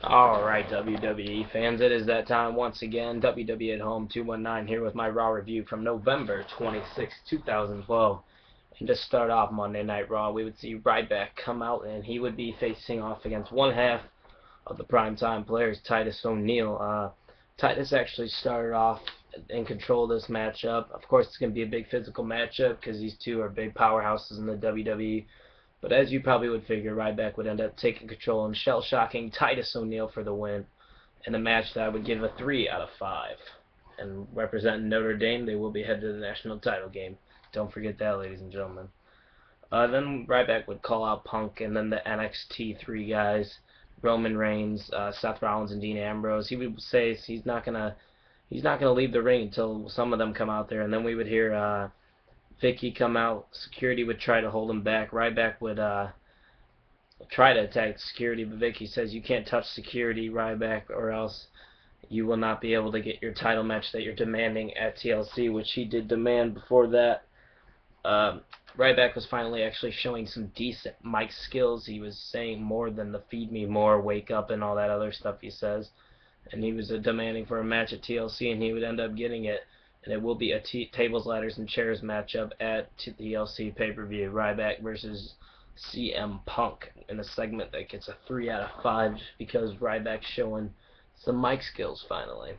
Alright, WWE fans, it is that time once again. WWE at Home 219 here with my Raw review from November 26, 2012. And to start off Monday Night Raw, we would see Ryback come out and he would be facing off against one half of the primetime players, Titus O'Neil. Titus actually started off in control of this matchup. Of course, it's going to be a big physical matchup because these two are big powerhouses in the WWE. But as you probably would figure, Ryback would end up taking control and shell-shocking Titus O'Neil for the win in a match that I would give a 3 out of 5. And representing Notre Dame, they will be headed to the national title game. Don't forget that, ladies and gentlemen. Then Ryback would call out Punk, and then the NXT 3 guys, Roman Reigns, Seth Rollins, and Dean Ambrose. He would say he's not gonna leave the ring until some of them come out there, and then we would hear Vicky come out. Security would try to hold him back. Ryback would try to attack security, but Vicky says you can't touch security, Ryback, or else you will not be able to get your title match that you're demanding at TLC, which he did demand before that. Ryback was finally actually showing some decent mic skills. He was saying more than the feed me more, wake up, and all that other stuff he says. And he was demanding for a match at TLC, and he would end up getting it. And it will be a tables, ladders, and chairs matchup at TLC pay-per-view. Ryback versus CM Punk in a segment that gets a 3 out of 5 because Ryback's showing some mic skills finally.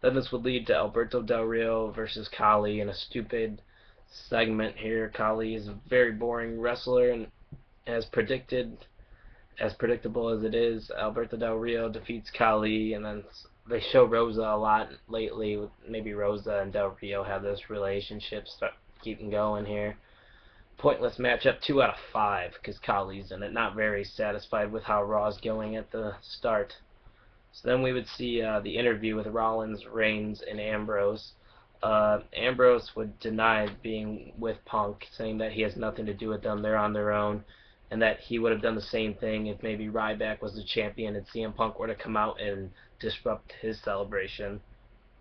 Then this would lead to Alberto Del Rio versus Khali in a stupid segment here. Khali is a very boring wrestler, and as predictable as it is, Alberto Del Rio defeats Khali, and then they show Rosa a lot lately. Maybe Rosa and Del Rio have this relationship start keeping going here. Pointless matchup, 2 out of 5, because Khali's in it. Not very satisfied with how Raw's going at the start. So then we would see the interview with Rollins, Reigns, and Ambrose. Ambrose would deny being with Punk, saying that he has nothing to do with them, they're on their own, and that he would have done the same thing if maybe Ryback was the champion and CM Punk were to come out and disrupt his celebration.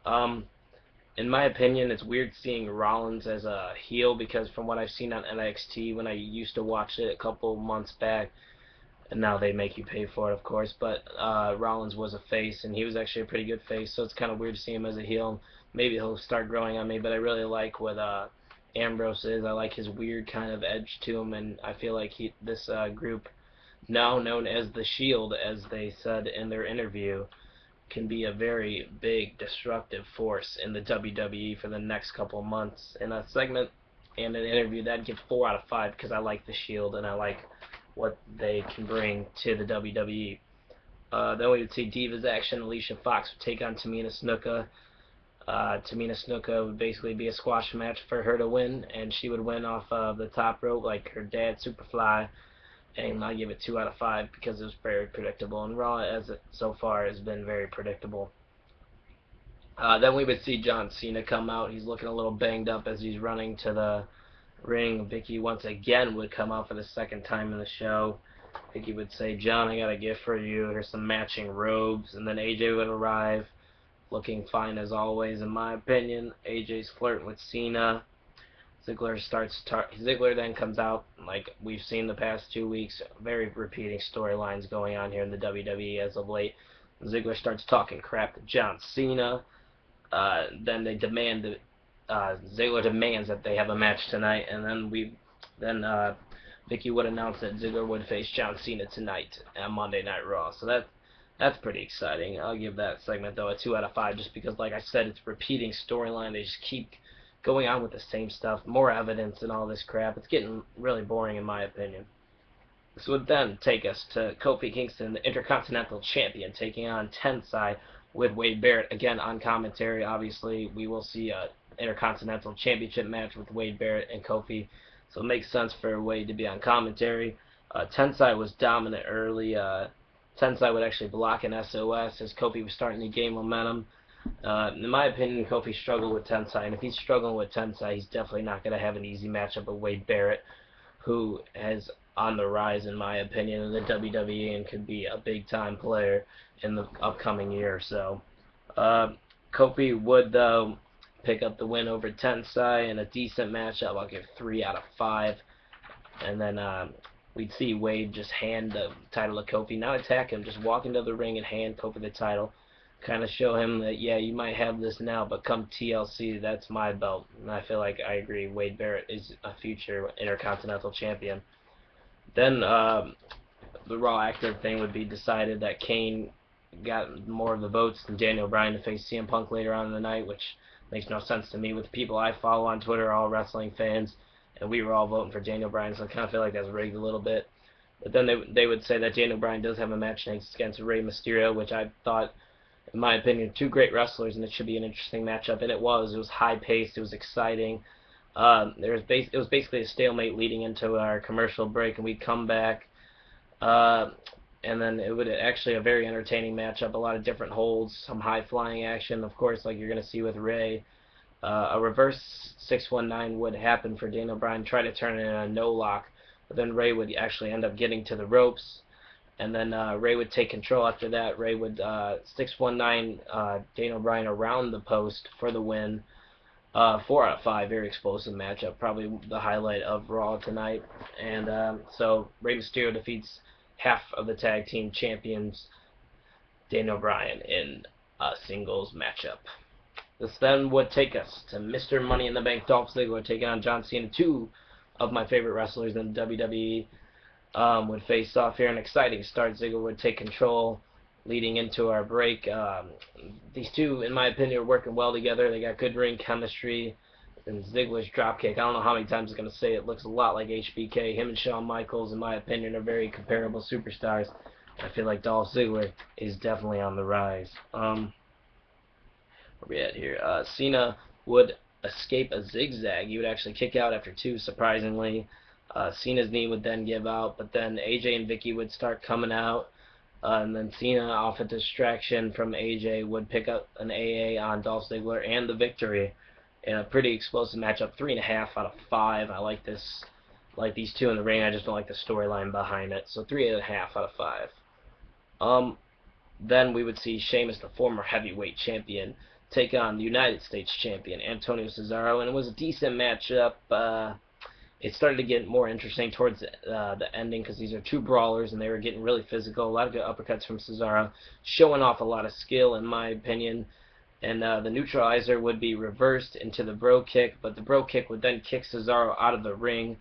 In my opinion, it's weird seeing Rollins as a heel because from what I've seen on NXT when I used to watch it a couple months back, and now they make you pay for it, of course, but Rollins was a face, and he was actually a pretty good face, so it's kind of weird to see him as a heel. Maybe he'll start growing on me, but I really like what Ambrose is. I like his weird kind of edge to him, and I feel like this group, now known as The Shield, as they said in their interview, can be a very big destructive force in the WWE for the next couple of months. In a segment and an interview, that'd get 4 out of 5 because I like The Shield and I like what they can bring to the WWE. Then we would see Divas Action. Alicia Fox would take on Tamina Snuka. Tamina Snuka would basically be a squash match for her to win, and she would win off of the top rope like her dad, Superfly. And I give it 2 out of 5 because it was very predictable. And Raw, as it so far, has been very predictable. Then we would see John Cena come out. He's looking a little banged up as he's running to the ring. Vicky once again would come out for the second time in the show. Vicky would say, "John, I got a gift for you. Here's some matching robes." And then AJ would arrive, looking fine as always, in my opinion. AJ's flirting with Cena. Ziggler then comes out, like we've seen the past 2 weeks, very repeating storylines going on here in the WWE as of late. Ziggler starts talking crap to John Cena. Then they demand that Ziggler demands that they have a match tonight, and then Vicky would announce that Ziggler would face John Cena tonight on Monday Night Raw. So that's pretty exciting. I'll give that segment though a 2 out of 5, just because, like I said, it's repeating storyline. They just keep going on with the same stuff, more evidence and all this crap. It's getting really boring in my opinion. This would then take us to Kofi Kingston, the Intercontinental Champion, taking on Tensai with Wade Barrett. Again, on commentary, obviously, we will see a Intercontinental Championship match with Wade Barrett and Kofi, so it makes sense for Wade to be on commentary. Tensai was dominant early. Tensai would actually block an SOS as Kofi was starting to gain momentum. In my opinion, Kofi struggled with Tensai, and if he's struggling with Tensai, he's definitely not going to have an easy matchup with Wade Barrett, who is on the rise, in my opinion, in the WWE and could be a big-time player in the upcoming year or so. Kofi would, though, pick up the win over Tensai in a decent matchup. I'll give 3 out of 5. And then we'd see Wade just hand the title to Kofi, not attack him, just walk into the ring and hand Kofi the title, kind of show him that, yeah, you might have this now, but come TLC, that's my belt. And I feel like I agree, Wade Barrett is a future Intercontinental Champion. Then the Raw active thing would be decided that Kane got more of the votes than Daniel Bryan to face CM Punk later on in the night, which makes no sense to me. With the people I follow on Twitter, all wrestling fans, and we were all voting for Daniel Bryan, so I kind of feel like that's rigged a little bit. But then they would say that Daniel Bryan does have a match next against Rey Mysterio, which I thought, in my opinion, two great wrestlers, and it should be an interesting matchup, and it was. It was high-paced, it was exciting. It was basically a stalemate leading into our commercial break, and we'd come back, and then it would actually a very entertaining matchup, a lot of different holds, some high-flying action, of course, like you're going to see with Rey. A reverse 619 would happen for Daniel Bryan, try to turn it in a no-lock, but then Rey would actually end up getting to the ropes, and then Rey would take control after that. Rey would 619 Daniel Bryan around the post for the win. 4 out of 5, very explosive matchup, probably the highlight of Raw tonight. And so Rey Mysterio defeats half of the tag team champions, Daniel Bryan, in a singles matchup. This then would take us to Mr. Money in the Bank, Dolph Ziggler, taking on John Cena. Two of my favorite wrestlers in WWE would face off here. An exciting start. Ziggler would take control leading into our break. These two, in my opinion, are working well together. They got good ring chemistry. And Ziggler's dropkick, I don't know how many times I'm going to say it, looks a lot like HBK. Him and Shawn Michaels, in my opinion, are very comparable superstars. I feel like Dolph Ziggler is definitely on the rise. Where we at here? Cena would escape a zigzag. He would actually kick out after 2, surprisingly. Cena's knee would then give out, but then AJ and Vicky would start coming out. And then Cena, off a distraction from AJ, would pick up an AA on Dolph Ziggler and the victory in a pretty explosive matchup. 3.5 out of 5. I like this. Like these two in the ring. I just don't like the storyline behind it. So 3.5 out of 5. Then we would see Sheamus, the former heavyweight champion, take on the United States champion, Antonio Cesaro, and it was a decent matchup. It started to get more interesting towards the ending because these are two brawlers and they were getting really physical. A lot of good uppercuts from Cesaro, showing off a lot of skill, in my opinion. And the neutralizer would be reversed into the bro kick, but the bro kick would then kick Cesaro out of the ring,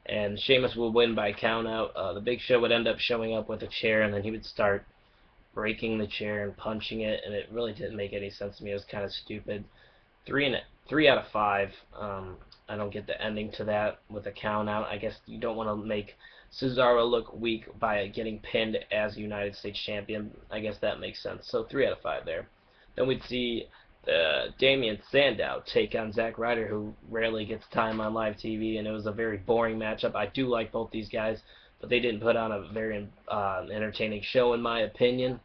and Sheamus would win by countout. The Big Show would end up showing up with a chair, and then he would start breaking the chair and punching it, and it really didn't make any sense to me. It was kind of stupid. 3 out of 5. I don't get the ending to that with a count out. I guess you don't want to make Cesaro look weak by getting pinned as United States champion. I guess that makes sense. So 3 out of 5 there. Then we'd see Damien Sandow take on Zack Ryder, who rarely gets time on live TV, and it was a very boring matchup. I do like both these guys, but they didn't put on a very entertaining show, in my opinion.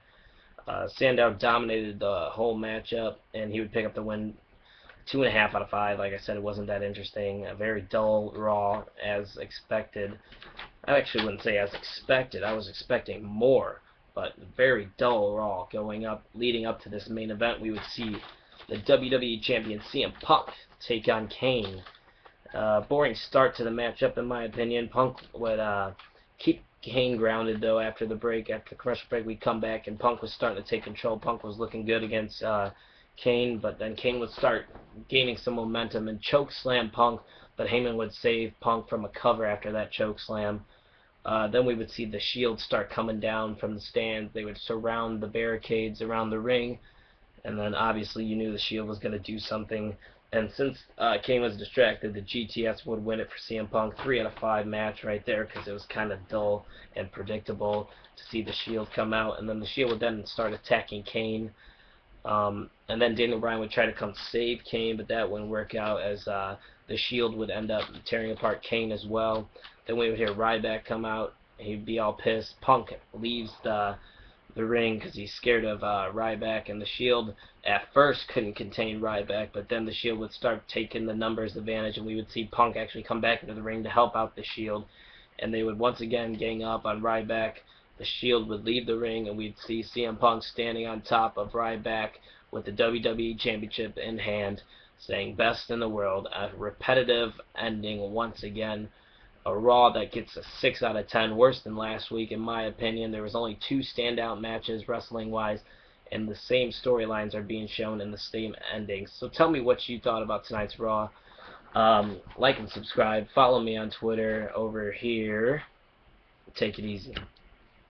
Sandow dominated the whole matchup, and he would pick up the win. 2.5 out of 5. Like I said, it wasn't that interesting. A very dull Raw, as expected. I actually wouldn't say as expected. I was expecting more, but very dull Raw leading up to this main event. We would see the WWE Champion CM Punk take on Kane. Boring start to the matchup, in my opinion. Punk would keep Kane grounded, though, after the break. After the commercial break, we'd come back, and Punk was starting to take control. Punk was looking good against Kane, but then Kane would start gaining some momentum and choke slam Punk, but Heyman would save Punk from a cover after that choke slam. Then we would see the Shield start coming down from the stands. They would surround the barricades around the ring, and then obviously you knew the Shield was going to do something. And since Kane was distracted, the GTS would win it for CM Punk. 3 out of 5 match right there, because it was kind of dull and predictable to see the Shield come out. And then the Shield would then start attacking Kane. And then Daniel Bryan would try to come save Kane, but that wouldn't work out, as the Shield would end up tearing apart Kane as well. Then we would hear Ryback come out. He'd be all pissed. Punk leaves the ring because he's scared of Ryback, and the Shield at first couldn't contain Ryback, but then the Shield would start taking the numbers advantage, and we would see Punk actually come back into the ring to help out the Shield, and they would once again gang up on Ryback. The Shield would leave the ring, and we'd see CM Punk standing on top of Ryback with the WWE Championship in hand, saying best in the world. A repetitive ending once again. a Raw that gets a 6 out of 10, worse than last week in my opinion. There was only 2 standout matches wrestling-wise, and the same storylines are being shown in the same endings. So tell me what you thought about tonight's Raw. Like and subscribe. Follow me on Twitter over here. Take it easy.